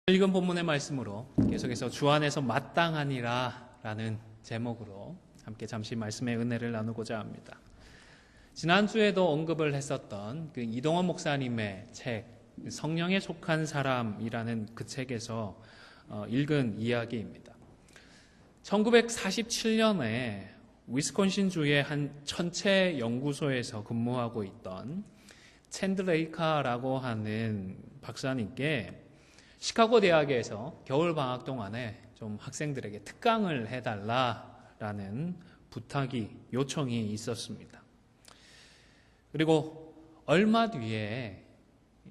읽은 본문의 말씀으로 계속해서 주 안에서 마땅하니라 라는 제목으로 함께 잠시 말씀의 은혜를 나누고자 합니다. 지난주에도 언급을 했었던 그 이동원 목사님의 책 성령에 속한 사람이라는 그 책에서 읽은 이야기입니다. 1947년에 위스콘신주의 한 천체 연구소에서 근무하고 있던 챈드레이카라고 하는 박사님께 시카고 대학에서 겨울 방학 동안에 좀 학생들에게 특강을 해달라라는 부탁이 요청이 있었습니다. 그리고 얼마 뒤에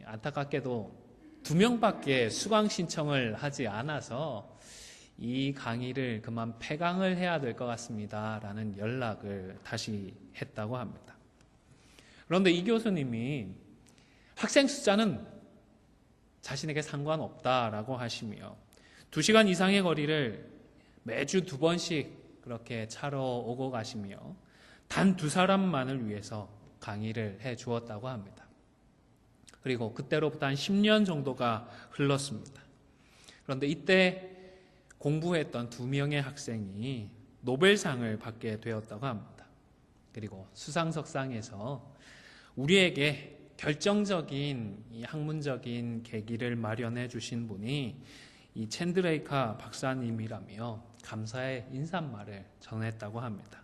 안타깝게도 2명밖에 수강 신청을 하지 않아서 이 강의를 그만 폐강을 해야 될 것 같습니다라는 연락을 다시 했다고 합니다. 그런데 이 교수님이 학생 숫자는 자신에게 상관없다라고 하시며 2시간 이상의 거리를 매주 2번씩 그렇게 차로 오고 가시며 단 2사람만을 위해서 강의를 해 주었다고 합니다. 그리고 그때로부터 한 10년 정도가 흘렀습니다. 그런데 이때 공부했던 2명의 학생이 노벨상을 받게 되었다고 합니다. 그리고 수상석상에서 우리에게 결정적인 이 학문적인 계기를 마련해 주신 분이 이 챈드레이카 박사님이라며 감사의 인사말을 전했다고 합니다.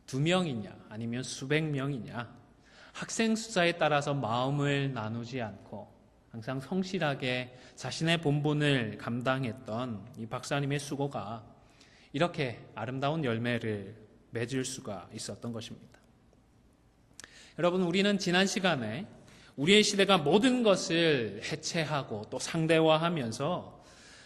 2명이냐 아니면 수백 명이냐 학생 숫자에 따라서 마음을 나누지 않고 항상 성실하게 자신의 본분을 감당했던 이 박사님의 수고가 이렇게 아름다운 열매를 맺을 수가 있었던 것입니다. 여러분, 우리는 지난 시간에 우리의 시대가 모든 것을 해체하고 또 상대화하면서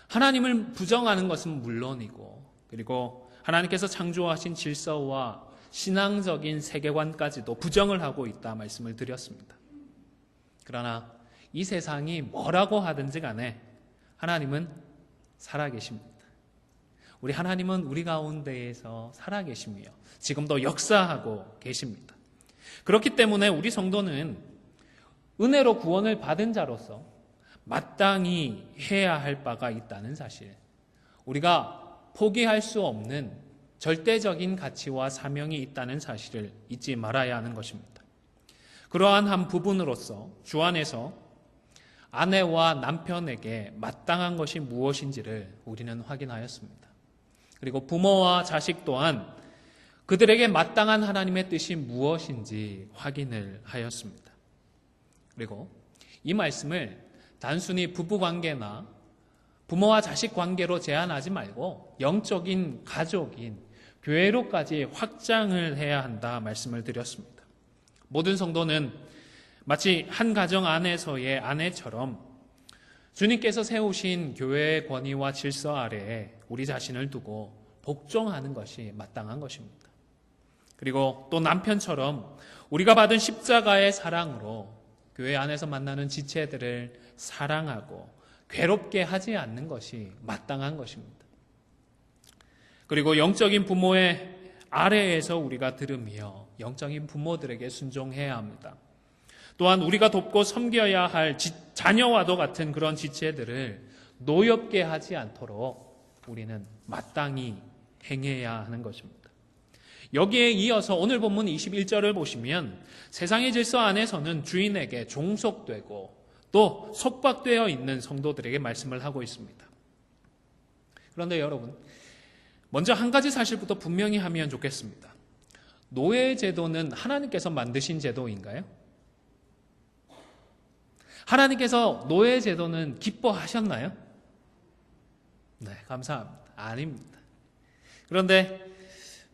하나님을 부정하는 것은 물론이고 그리고 하나님께서 창조하신 질서와 신앙적인 세계관까지도 부정을 하고 있다 말씀을 드렸습니다. 그러나 이 세상이 뭐라고 하든지 간에 하나님은 살아계십니다. 우리 하나님은 우리 가운데에서 살아계시며 지금도 역사하고 계십니다. 그렇기 때문에 우리 성도는 은혜로 구원을 받은 자로서 마땅히 해야 할 바가 있다는 사실, 우리가 포기할 수 없는 절대적인 가치와 사명이 있다는 사실을 잊지 말아야 하는 것입니다. 그러한 한 부분으로서 주 안에서 아내와 남편에게 마땅한 것이 무엇인지를 우리는 확인하였습니다. 그리고 부모와 자식 또한 그들에게 마땅한 하나님의 뜻이 무엇인지 확인을 하였습니다. 그리고 이 말씀을 단순히 부부관계나 부모와 자식 관계로 제한하지 말고 영적인 가족인 교회로까지 확장을 해야 한다 말씀을 드렸습니다. 모든 성도는 마치 한 가정 안에서의 아내처럼 주님께서 세우신 교회의 권위와 질서 아래에 우리 자신을 두고 복종하는 것이 마땅한 것입니다. 그리고 또 남편처럼 우리가 받은 십자가의 사랑으로 교회 안에서 만나는 지체들을 사랑하고 괴롭게 하지 않는 것이 마땅한 것입니다. 그리고 영적인 부모의 아래에서 우리가 들으며 영적인 부모들에게 순종해야 합니다. 또한 우리가 돕고 섬겨야 할 자녀와도 같은 그런 지체들을 노엽게 하지 않도록 우리는 마땅히 행해야 하는 것입니다. 여기에 이어서 오늘 본문 21절을 보시면 세상의 질서 안에서는 주인에게 종속되고 또 속박되어 있는 성도들에게 말씀을 하고 있습니다. 그런데 여러분, 먼저 한 가지 사실부터 분명히 하면 좋겠습니다. 노예 제도는 하나님께서 만드신 제도인가요? 하나님께서 노예 제도는 기뻐하셨나요? 네, 감사합니다. 아닙니다. 그런데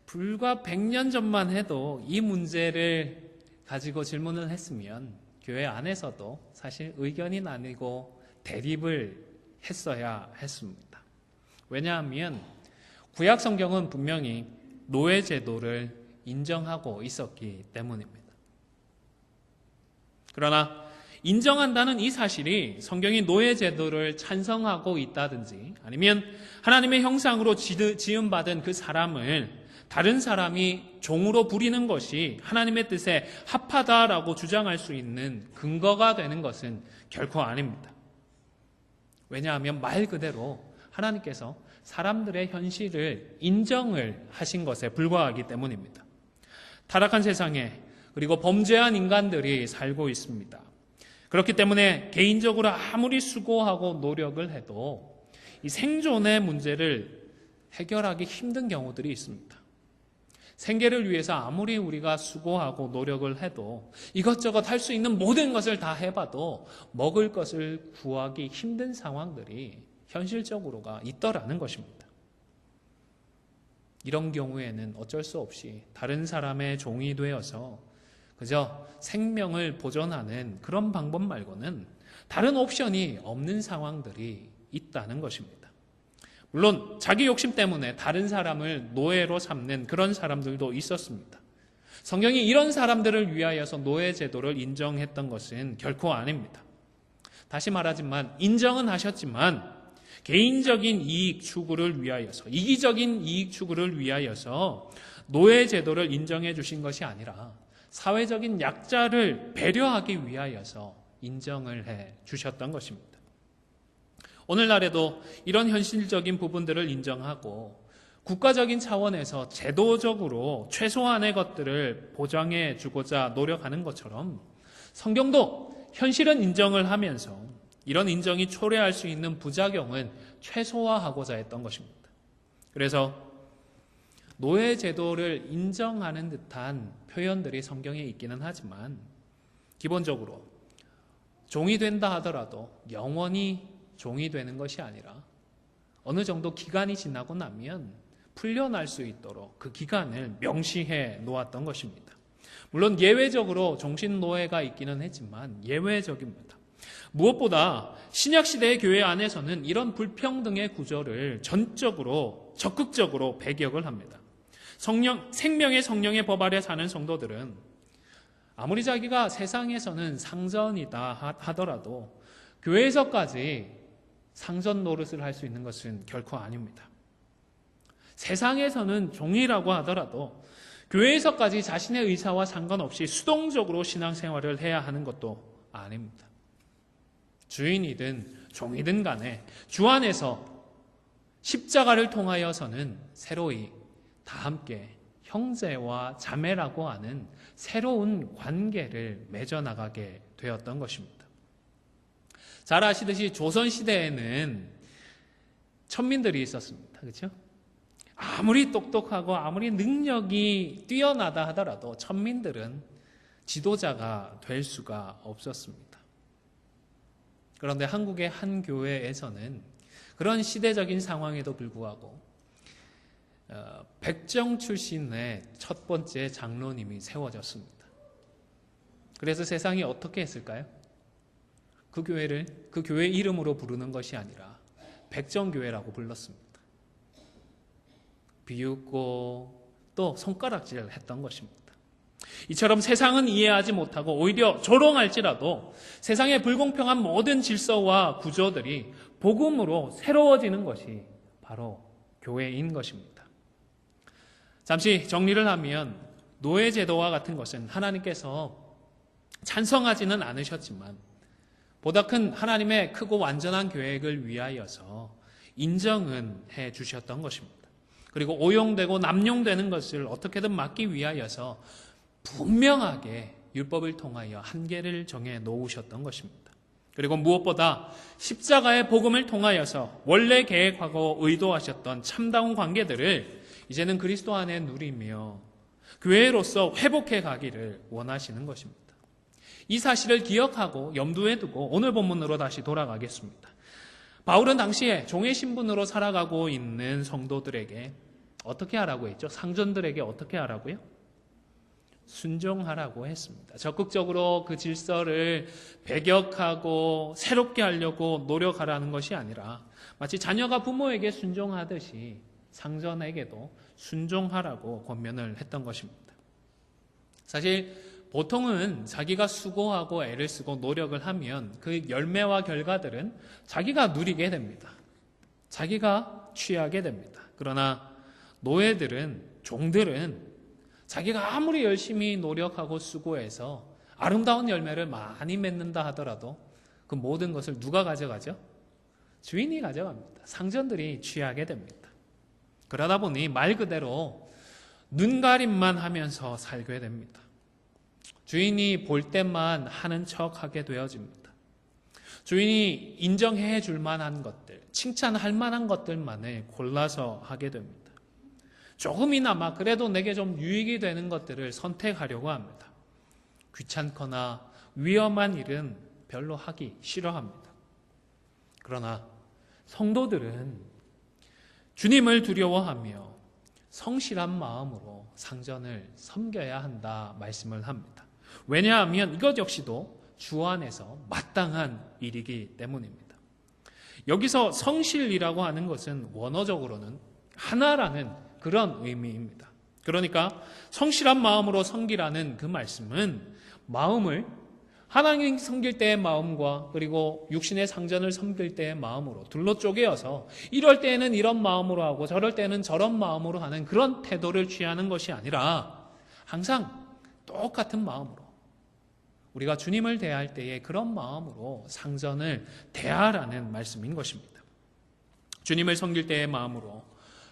불과 100년 전만 해도 이 문제를 가지고 질문을 했으면 교회 안에서도 사실 의견이 나뉘고 대립을 했어야 했습니다. 왜냐하면 구약 성경은 분명히 노예 제도를 인정하고 있었기 때문입니다. 그러나 인정한다는 이 사실이 성경이 노예 제도를 찬성하고 있다든지 아니면 하나님의 형상으로 지음받은 그 사람을 다른 사람이 종으로 부리는 것이 하나님의 뜻에 합하다라고 주장할 수 있는 근거가 되는 것은 결코 아닙니다. 왜냐하면 말 그대로 하나님께서 사람들의 현실을 인정을 하신 것에 불과하기 때문입니다. 타락한 세상에 그리고 범죄한 인간들이 살고 있습니다. 그렇기 때문에 개인적으로 아무리 수고하고 노력을 해도 이 생존의 문제를 해결하기 힘든 경우들이 있습니다. 생계를 위해서 아무리 우리가 수고하고 노력을 해도 이것저것 할 수 있는 모든 것을 다 해봐도 먹을 것을 구하기 힘든 상황들이 현실적으로가 있더라는 것입니다. 이런 경우에는 어쩔 수 없이 다른 사람의 종이 되어서 그저 생명을 보존하는 그런 방법 말고는 다른 옵션이 없는 상황들이 있다는 것입니다. 물론 자기 욕심 때문에 다른 사람을 노예로 삼는 그런 사람들도 있었습니다. 성경이 이런 사람들을 위하여서 노예 제도를 인정했던 것은 결코 아닙니다. 다시 말하지만 인정은 하셨지만 개인적인 이익 추구를 위하여서, 이기적인 이익 추구를 위하여서 노예 제도를 인정해 주신 것이 아니라 사회적인 약자를 배려하기 위하여서 인정을 해 주셨던 것입니다. 오늘날에도 이런 현실적인 부분들을 인정하고 국가적인 차원에서 제도적으로 최소한의 것들을 보장해 주고자 노력하는 것처럼 성경도 현실은 인정을 하면서 이런 인정이 초래할 수 있는 부작용은 최소화하고자 했던 것입니다. 그래서 노예 제도를 인정하는 듯한 표현들이 성경에 있기는 하지만 기본적으로 종이 된다 하더라도 영원히 종이 되는 것이 아니라 어느 정도 기간이 지나고 나면 풀려날 수 있도록 그 기간을 명시해 놓았던 것입니다. 물론 예외적으로 종신노예가 있기는 했지만 예외적입니다. 무엇보다 신약시대의 교회 안에서는 이런 불평등의 구조를 전적으로 적극적으로 배격을 합니다. 생명의 성령의 법 아래 사는 성도들은 아무리 자기가 세상에서는 상전이다 하더라도 교회에서까지 상전 노릇을 할 수 있는 것은 결코 아닙니다. 세상에서는 종이라고 하더라도 교회에서까지 자신의 의사와 상관없이 수동적으로 신앙생활을 해야 하는 것도 아닙니다. 주인이든 종이든 간에 주 안에서 십자가를 통하여서는 새로이 다 함께 형제와 자매라고 하는 새로운 관계를 맺어나가게 되었던 것입니다. 잘 아시듯이 조선시대에는 천민들이 있었습니다. 그렇죠? 아무리 똑똑하고 아무리 능력이 뛰어나다 하더라도 천민들은 지도자가 될 수가 없었습니다. 그런데 한국의 한 교회에서는 그런 시대적인 상황에도 불구하고 백정 출신의 첫 번째 장로님이 세워졌습니다. 그래서 세상이 어떻게 했을까요? 그 교회를 그 교회 이름으로 부르는 것이 아니라 백정교회라고 불렀습니다. 비웃고 또 손가락질을 했던 것입니다. 이처럼 세상은 이해하지 못하고 오히려 조롱할지라도 세상의 불공평한 모든 질서와 구조들이 복음으로 새로워지는 것이 바로 교회인 것입니다. 잠시 정리를 하면 노예제도와 같은 것은 하나님께서 찬성하지는 않으셨지만 보다 큰 하나님의 크고 완전한 계획을 위하여서 인정은 해 주셨던 것입니다. 그리고 오용되고 남용되는 것을 어떻게든 막기 위하여서 분명하게 율법을 통하여 한계를 정해 놓으셨던 것입니다. 그리고 무엇보다 십자가의 복음을 통하여서 원래 계획하고 의도하셨던 참다운 관계들을 이제는 그리스도 안에 누리며 교회로서 회복해 가기를 원하시는 것입니다. 이 사실을 기억하고 염두에 두고 오늘 본문으로 다시 돌아가겠습니다. 바울은 당시에 종의 신분으로 살아가고 있는 성도들에게 어떻게 하라고 했죠? 상전들에게 어떻게 하라고요? 순종하라고 했습니다. 적극적으로 그 질서를 배격하고 새롭게 하려고 노력하라는 것이 아니라 마치 자녀가 부모에게 순종하듯이 상전에게도 순종하라고 권면을 했던 것입니다. 사실 보통은 자기가 수고하고 애를 쓰고 노력을 하면 그 열매와 결과들은 자기가 누리게 됩니다. 자기가 취하게 됩니다. 그러나 노예들은, 종들은 자기가 아무리 열심히 노력하고 수고해서 아름다운 열매를 많이 맺는다 하더라도 그 모든 것을 누가 가져가죠? 주인이 가져갑니다. 상전들이 취하게 됩니다. 그러다 보니 말 그대로 눈가림만 하면서 살게 됩니다. 주인이 볼 때만 하는 척하게 되어집니다. 주인이 인정해 줄 만한 것들, 칭찬할 만한 것들만을 골라서 하게 됩니다. 조금이나마 그래도 내게 좀 유익이 되는 것들을 선택하려고 합니다. 귀찮거나 위험한 일은 별로 하기 싫어합니다. 그러나 성도들은 주님을 두려워하며 성실한 마음으로 상전을 섬겨야 한다 말씀을 합니다. 왜냐하면 이것 역시도 주 안에서 마땅한 일이기 때문입니다. 여기서 성실이라고 하는 것은 원어적으로는 하나라는 그런 의미입니다. 그러니까 성실한 마음으로 섬기라는 그 말씀은 마음을 하나님 섬길 때의 마음과 그리고 육신의 상전을 섬길 때의 마음으로 둘로 쪼개어서 이럴 때에는 이런 마음으로 하고 저럴 때는 저런 마음으로 하는 그런 태도를 취하는 것이 아니라 항상 똑같은 마음으로 우리가 주님을 대할 때에 그런 마음으로 상전을 대하라는 말씀인 것입니다. 주님을 섬길 때의 마음으로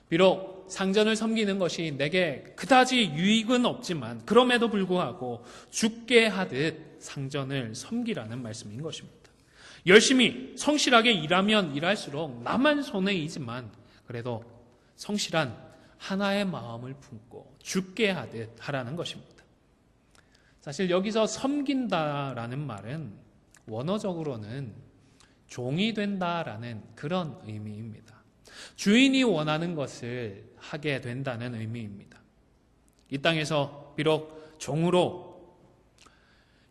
비록 상전을 섬기는 것이 내게 그다지 유익은 없지만 그럼에도 불구하고 죽게 하듯 상전을 섬기라는 말씀인 것입니다. 열심히 성실하게 일하면 일할수록 나만 손해이지만 그래도 성실한 하나의 마음을 품고 죽게 하듯 하라는 것입니다. 사실 여기서 섬긴다라는 말은 원어적으로는 종이 된다라는 그런 의미입니다. 주인이 원하는 것을 하게 된다는 의미입니다. 이 땅에서 비록 종으로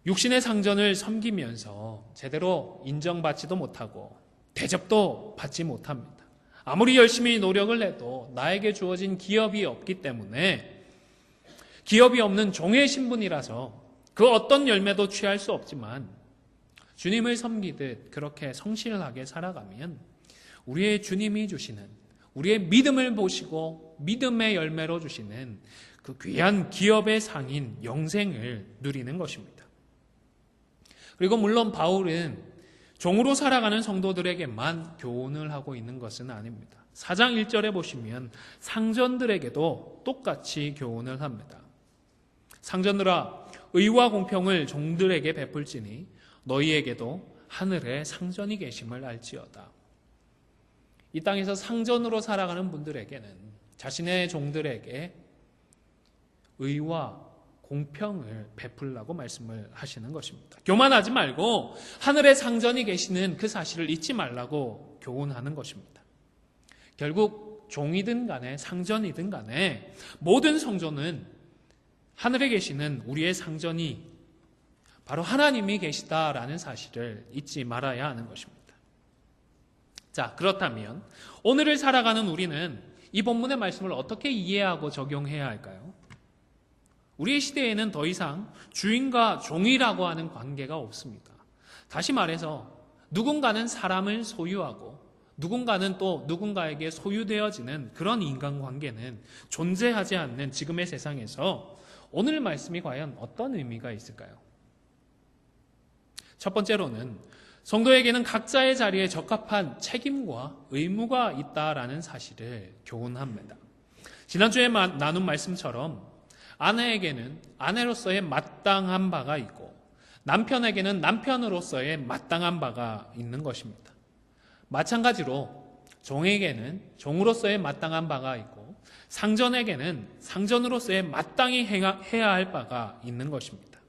육신의 상전을 섬기면서 제대로 인정받지도 못하고 대접도 받지 못합니다. 아무리 열심히 노력을 해도 나에게 주어진 기업이 없기 때문에 기업이 없는 종의 신분이라서 그 어떤 열매도 취할 수 없지만 주님을 섬기듯 그렇게 성실하게 살아가면 우리의 주님이 주시는 우리의 믿음을 보시고 믿음의 열매로 주시는 그 귀한 기업의 상인 영생을 누리는 것입니다. 그리고 물론 바울은 종으로 살아가는 성도들에게만 교훈을 하고 있는 것은 아닙니다. 4장 1절에 보시면 상전들에게도 똑같이 교훈을 합니다. 상전들아 의와 공평을 종들에게 베풀지니 너희에게도 하늘에 상전이 계심을 알지어다. 이 땅에서 상전으로 살아가는 분들에게는 자신의 종들에게 의와 공평을 베풀라고 말씀을 하시는 것입니다. 교만하지 말고 하늘에 상전이 계시는 그 사실을 잊지 말라고 교훈하는 것입니다. 결국 종이든 간에 상전이든 간에 모든 성전은 하늘에 계시는 우리의 상전이 바로 하나님이 계시다라는 사실을 잊지 말아야 하는 것입니다. 자, 그렇다면 오늘을 살아가는 우리는 이 본문의 말씀을 어떻게 이해하고 적용해야 할까요? 우리의 시대에는 더 이상 주인과 종이라고 하는 관계가 없습니다. 다시 말해서 누군가는 사람을 소유하고 누군가는 또 누군가에게 소유되어지는 그런 인간관계는 존재하지 않는 지금의 세상에서 오늘 말씀이 과연 어떤 의미가 있을까요? 첫 번째로는 성도에게는 각자의 자리에 적합한 책임과 의무가 있다라는 사실을 교훈합니다. 지난주에 나눈 말씀처럼 아내에게는 아내로서의 마땅한 바가 있고 남편에게는 남편으로서의 마땅한 바가 있는 것입니다. 마찬가지로 종에게는 종으로서의 마땅한 바가 있고 상전에게는 상전으로서의 마땅히 해야 할 바가 있는 것입니다.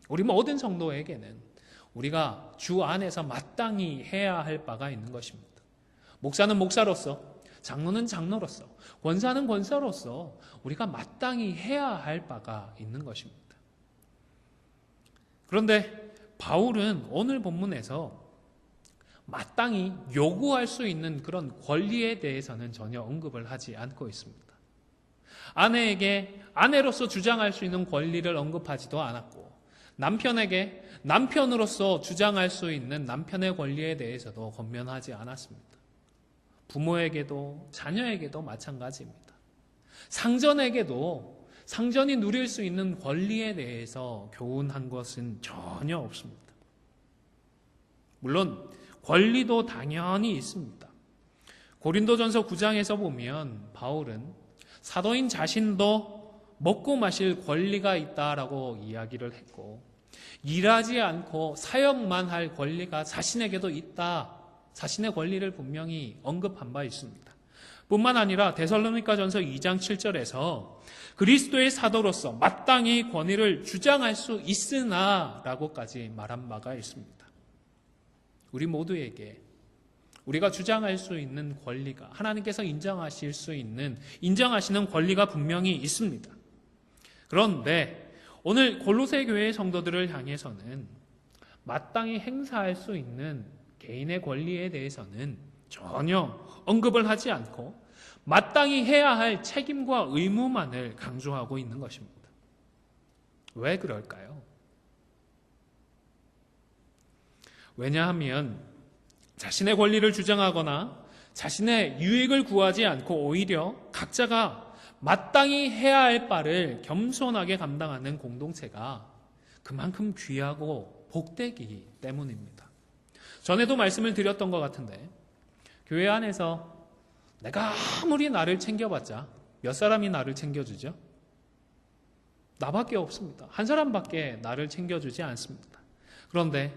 우리 모든 성도에게는 우리가 주 안에서 마땅히 해야 할 바가 있는 것입니다. 목사는 목사로서, 장로는 장로로서, 권사는 권사로서 우리가 마땅히 해야 할 바가 있는 것입니다. 그런데 바울은 오늘 본문에서 마땅히 요구할 수 있는 그런 권리에 대해서는 전혀 언급을 하지 않고 있습니다. 아내에게 아내로서 주장할 수 있는 권리를 언급하지도 않았고 남편에게 남편으로서 주장할 수 있는 남편의 권리에 대해서도 권면하지 않았습니다. 부모에게도 자녀에게도 마찬가지입니다. 상전에게도 상전이 누릴 수 있는 권리에 대해서 교훈한 것은 전혀 없습니다. 물론 권리도 당연히 있습니다. 고린도전서 9장에서 보면 바울은 사도인 자신도 먹고 마실 권리가 있다라고 이야기를 했고, 일하지 않고 사역만 할 권리가 자신에게도 있다, 자신의 권리를 분명히 언급한 바 있습니다. 뿐만 아니라 데살로니가전서 2장 7절에서 그리스도의 사도로서 마땅히 권위를 주장할 수 있으나 라고까지 말한 바가 있습니다. 우리 모두에게 우리가 주장할 수 있는 권리가, 하나님께서 인정하시는 권리가 분명히 있습니다. 그런데 오늘 골로새 교회의 성도들을 향해서는 마땅히 행사할 수 있는 개인의 권리에 대해서는 전혀 언급을 하지 않고 마땅히 해야 할 책임과 의무만을 강조하고 있는 것입니다. 왜 그럴까요? 왜냐하면 자신의 권리를 주장하거나 자신의 유익을 구하지 않고 오히려 각자가 마땅히 해야 할 바를 겸손하게 감당하는 공동체가 그만큼 귀하고 복되기 때문입니다. 전에도 말씀을 드렸던 것 같은데, 교회 안에서 내가 아무리 나를 챙겨봤자 몇 사람이 나를 챙겨주죠? 나밖에 없습니다. 한 사람밖에 나를 챙겨주지 않습니다. 그런데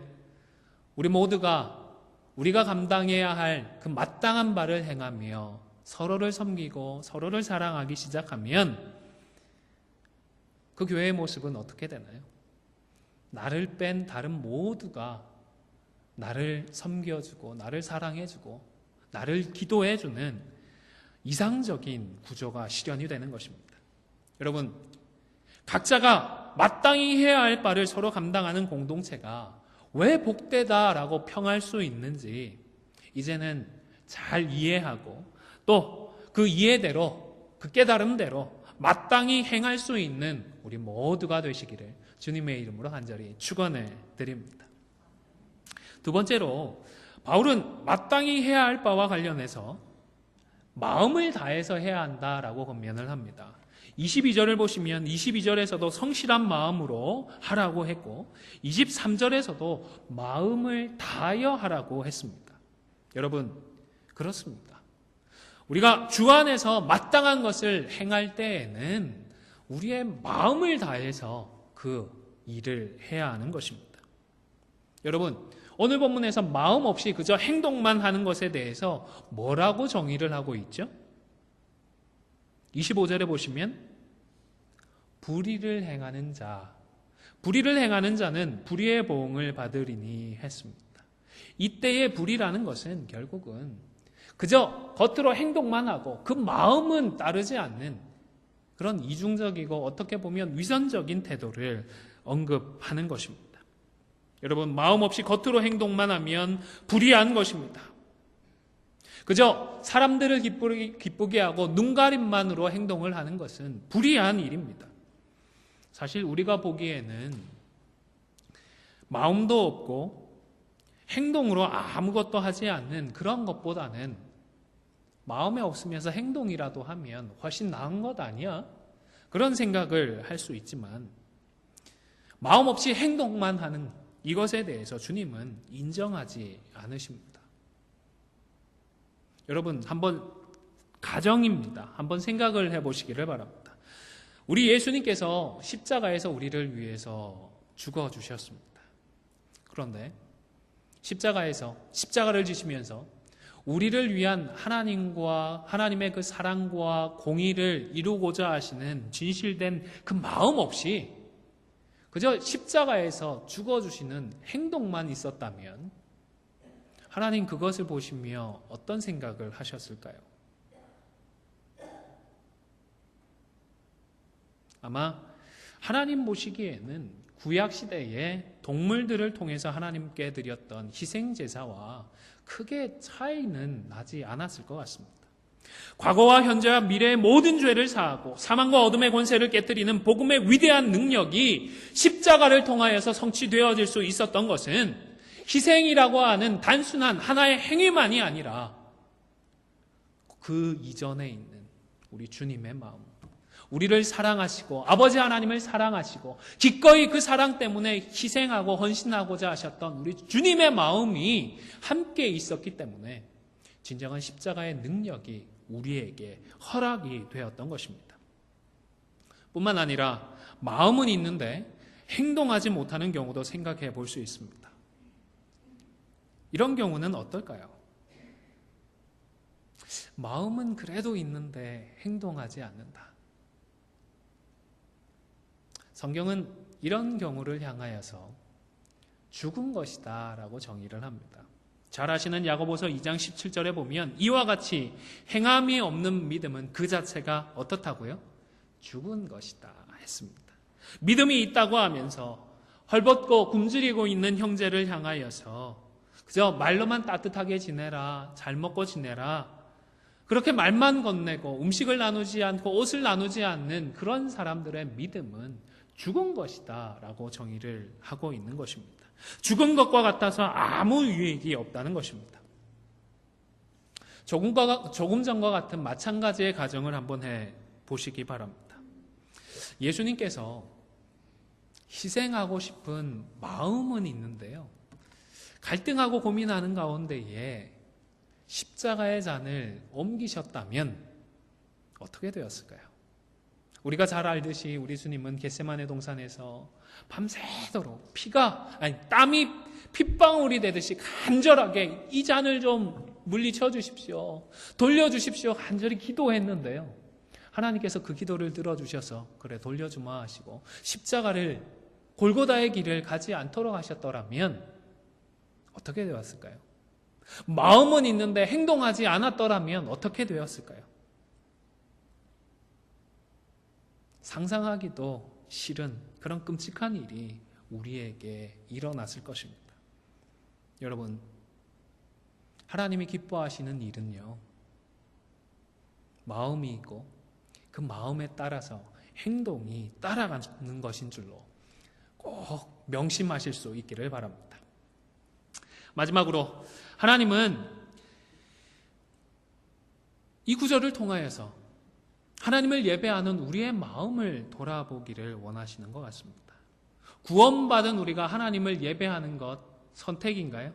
우리 모두가 우리가 감당해야 할 그 마땅한 바를 행하며 서로를 섬기고 서로를 사랑하기 시작하면 그 교회의 모습은 어떻게 되나요? 나를 뺀 다른 모두가 나를 섬겨주고 나를 사랑해주고 나를 기도해주는 이상적인 구조가 실현이 되는 것입니다. 여러분, 각자가 마땅히 해야 할 바를 서로 감당하는 공동체가 왜 복되다라고 평할 수 있는지 이제는 잘 이해하고 또 그 이해대로, 그 깨달음대로 마땅히 행할 수 있는 우리 모두가 되시기를 주님의 이름으로 간절히 축원을 드립니다. 두 번째로 바울은 마땅히 해야 할 바와 관련해서 마음을 다해서 해야 한다라고 권면을 합니다. 22절을 보시면 22절에서도 성실한 마음으로 하라고 했고 23절에서도 마음을 다하여 하라고 했습니다. 여러분, 그렇습니다. 우리가 주 안에서 마땅한 것을 행할 때에는 우리의 마음을 다해서 그 일을 해야 하는 것입니다. 여러분, 오늘 본문에서 마음 없이 그저 행동만 하는 것에 대해서 뭐라고 정의를 하고 있죠? 25절에 보시면 불의를 행하는 자는 불의의 보응을 받으리니 했습니다. 이때의 불의라는 것은 결국은 그저 겉으로 행동만 하고 그 마음은 따르지 않는 그런 이중적이고 어떻게 보면 위선적인 태도를 언급하는 것입니다. 여러분, 마음 없이 겉으로 행동만 하면 불의한 것입니다. 그저 사람들을 기쁘게 하고 눈가림만으로 행동을 하는 것은 불의한 일입니다. 사실 우리가 보기에는 마음도 없고 행동으로 아무것도 하지 않는 그런 것보다는 마음에 없으면서 행동이라도 하면 훨씬 나은 것 아니야? 그런 생각을 할 수 있지만 마음 없이 행동만 하는 이것에 대해서 주님은 인정하지 않으십니다. 여러분, 한번 가정입니다. 한번 생각을 해보시기를 바랍니다. 우리 예수님께서 십자가에서 우리를 위해서 죽어주셨습니다. 그런데 십자가에서 십자가를 지시면서 우리를 위한 하나님의 그 사랑과 공의를 이루고자 하시는 진실된 그 마음 없이 그저 십자가에서 죽어주시는 행동만 있었다면 하나님 그것을 보시며 어떤 생각을 하셨을까요? 아마 하나님 보시기에는 구약시대에 동물들을 통해서 하나님께 드렸던 희생제사와 크게 차이는 나지 않았을 것 같습니다. 과거와 현재와 미래의 모든 죄를 사하고 사망과 어둠의 권세를 깨뜨리는 복음의 위대한 능력이 십자가를 통하여서 성취되어질 수 있었던 것은 희생이라고 하는 단순한 하나의 행위만이 아니라 그 이전에 있는 우리 주님의 마음, 우리를 사랑하시고 아버지 하나님을 사랑하시고 기꺼이 그 사랑 때문에 희생하고 헌신하고자 하셨던 우리 주님의 마음이 함께 있었기 때문에 진정한 십자가의 능력이 우리에게 허락이 되었던 것입니다. 뿐만 아니라 마음은 있는데 행동하지 못하는 경우도 생각해 볼 수 있습니다. 이런 경우는 어떨까요? 마음은 그래도 있는데 행동하지 않는다. 성경은 이런 경우를 향하여서 죽은 것이다 라고 정의를 합니다. 잘 아시는 야고보서 2장 17절에 보면 이와 같이 행함이 없는 믿음은 그 자체가 어떻다고요? 죽은 것이다 했습니다. 믿음이 있다고 하면서 헐벗고 굶주리고 있는 형제를 향하여서 그저 말로만 따뜻하게 지내라, 잘 먹고 지내라, 그렇게 말만 건네고 음식을 나누지 않고 옷을 나누지 않는 그런 사람들의 믿음은 죽은 것이다 라고 정의를 하고 있는 것입니다. 죽은 것과 같아서 아무 유익이 없다는 것입니다. 조금 전과 같은 마찬가지의 가정을 한번 해 보시기 바랍니다. 예수님께서 희생하고 싶은 마음은 있는데요, 갈등하고 고민하는 가운데에 십자가의 잔을 옮기셨다면 어떻게 되었을까요? 우리가 잘 알듯이 우리 주님은 겟세마네 동산에서 밤새도록 땀이 핏방울이 되듯이 간절하게 이 잔을 좀 물리쳐 주십시오, 돌려주십시오 간절히 기도했는데요, 하나님께서 그 기도를 들어주셔서 그래 돌려주마 하시고 십자가를 골고다의 길을 가지 않도록 하셨더라면 어떻게 되었을까요? 마음은 있는데 행동하지 않았더라면 어떻게 되었을까요? 상상하기도 싫은 그런 끔찍한 일이 우리에게 일어났을 것입니다. 여러분, 하나님이 기뻐하시는 일은요, 마음이 있고 그 마음에 따라서 행동이 따라가는 것인 줄로 꼭 명심하실 수 있기를 바랍니다. 마지막으로 하나님은 이 구절을 통하여서 하나님을 예배하는 우리의 마음을 돌아보기를 원하시는 것 같습니다. 구원받은 우리가 하나님을 예배하는 것 선택인가요?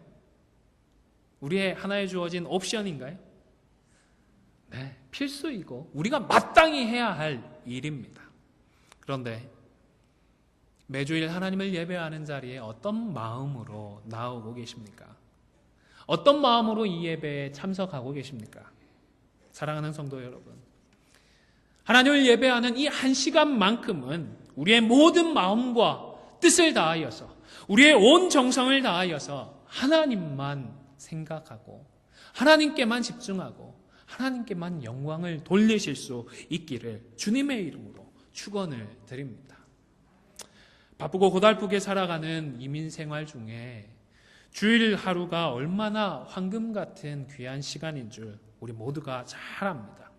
우리의 하나에 주어진 옵션인가요? 네, 필수이고 우리가 마땅히 해야 할 일입니다. 그런데 매주일 하나님을 예배하는 자리에 어떤 마음으로 나오고 계십니까? 어떤 마음으로 이 예배에 참석하고 계십니까? 사랑하는 성도 여러분, 하나님을 예배하는 이 한 시간만큼은 우리의 모든 마음과 뜻을 다하여서 우리의 온 정성을 다하여서 하나님만 생각하고 하나님께만 집중하고 하나님께만 영광을 돌리실 수 있기를 주님의 이름으로 축원을 드립니다. 바쁘고 고달프게 살아가는 이민 생활 중에 주일 하루가 얼마나 황금 같은 귀한 시간인 줄 우리 모두가 잘 압니다.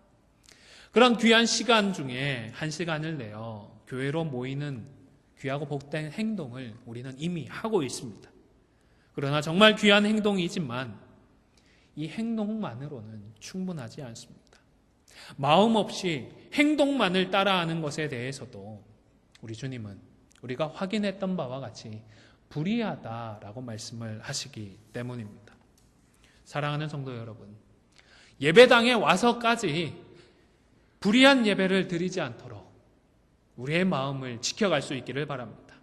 그런 귀한 시간 중에 한 시간을 내어 교회로 모이는 귀하고 복된 행동을 우리는 이미 하고 있습니다. 그러나 정말 귀한 행동이지만 이 행동만으로는 충분하지 않습니다. 마음 없이 행동만을 따라하는 것에 대해서도 우리 주님은 우리가 확인했던 바와 같이 불의하다라고 말씀을 하시기 때문입니다. 사랑하는 성도 여러분, 예배당에 와서까지 불의한 예배를 드리지 않도록 우리의 마음을 지켜갈 수 있기를 바랍니다.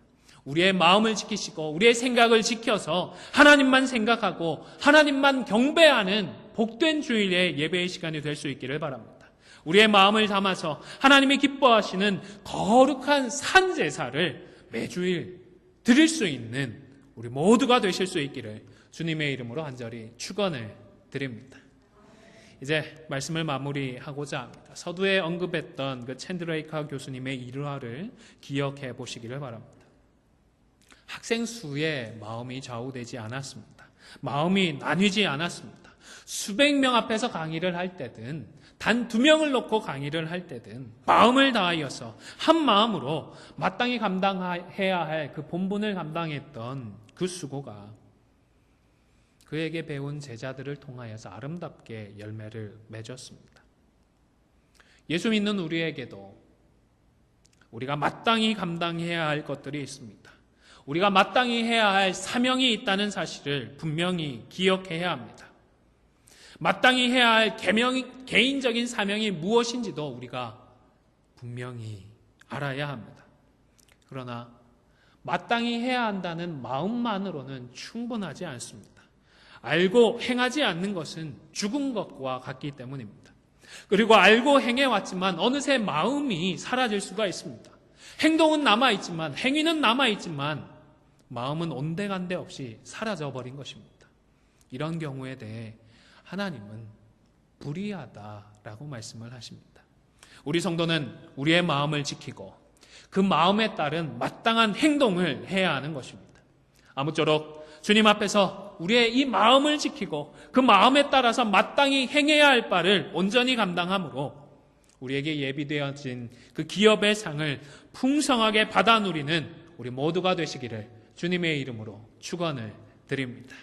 우리의 마음을 지키시고 우리의 생각을 지켜서 하나님만 생각하고 하나님만 경배하는 복된 주일의 예배의 시간이 될 수 있기를 바랍니다. 우리의 마음을 담아서 하나님이 기뻐하시는 거룩한 산제사를 매주일 드릴 수 있는 우리 모두가 되실 수 있기를 주님의 이름으로 간절히 축원을 드립니다. 이제 말씀을 마무리하고자 합니다. 서두에 언급했던 그 챈드레이커 교수님의 일화를 기억해 보시기를 바랍니다. 학생 수의 마음이 좌우되지 않았습니다. 마음이 나뉘지 않았습니다. 수백 명 앞에서 강의를 할 때든 단 2명을 놓고 강의를 할 때든 마음을 다하여서 한 마음으로 마땅히 감당해야 할 그 본분을 감당했던 그 수고가 그에게 배운 제자들을 통하여서 아름답게 열매를 맺었습니다. 예수 믿는 우리에게도 우리가 마땅히 감당해야 할 것들이 있습니다. 우리가 마땅히 해야 할 사명이 있다는 사실을 분명히 기억해야 합니다. 마땅히 해야 할 개인적인 사명이 무엇인지도 우리가 분명히 알아야 합니다. 그러나 마땅히 해야 한다는 마음만으로는 충분하지 않습니다. 알고 행하지 않는 것은 죽은 것과 같기 때문입니다. 그리고 알고 행해왔지만 어느새 마음이 사라질 수가 있습니다. 행동은 남아있지만, 행위는 남아있지만 마음은 온데간데 없이 사라져버린 것입니다. 이런 경우에 대해 하나님은 불의하다라고 말씀을 하십니다. 우리 성도는 우리의 마음을 지키고 그 마음에 따른 마땅한 행동을 해야 하는 것입니다. 아무쪼록 주님 앞에서 우리의 이 마음을 지키고 그 마음에 따라서 마땅히 행해야 할 바를 온전히 감당함으로 우리에게 예비되어진 그 기업의 상을 풍성하게 받아 누리는 우리 모두가 되시기를 주님의 이름으로 축원을 드립니다.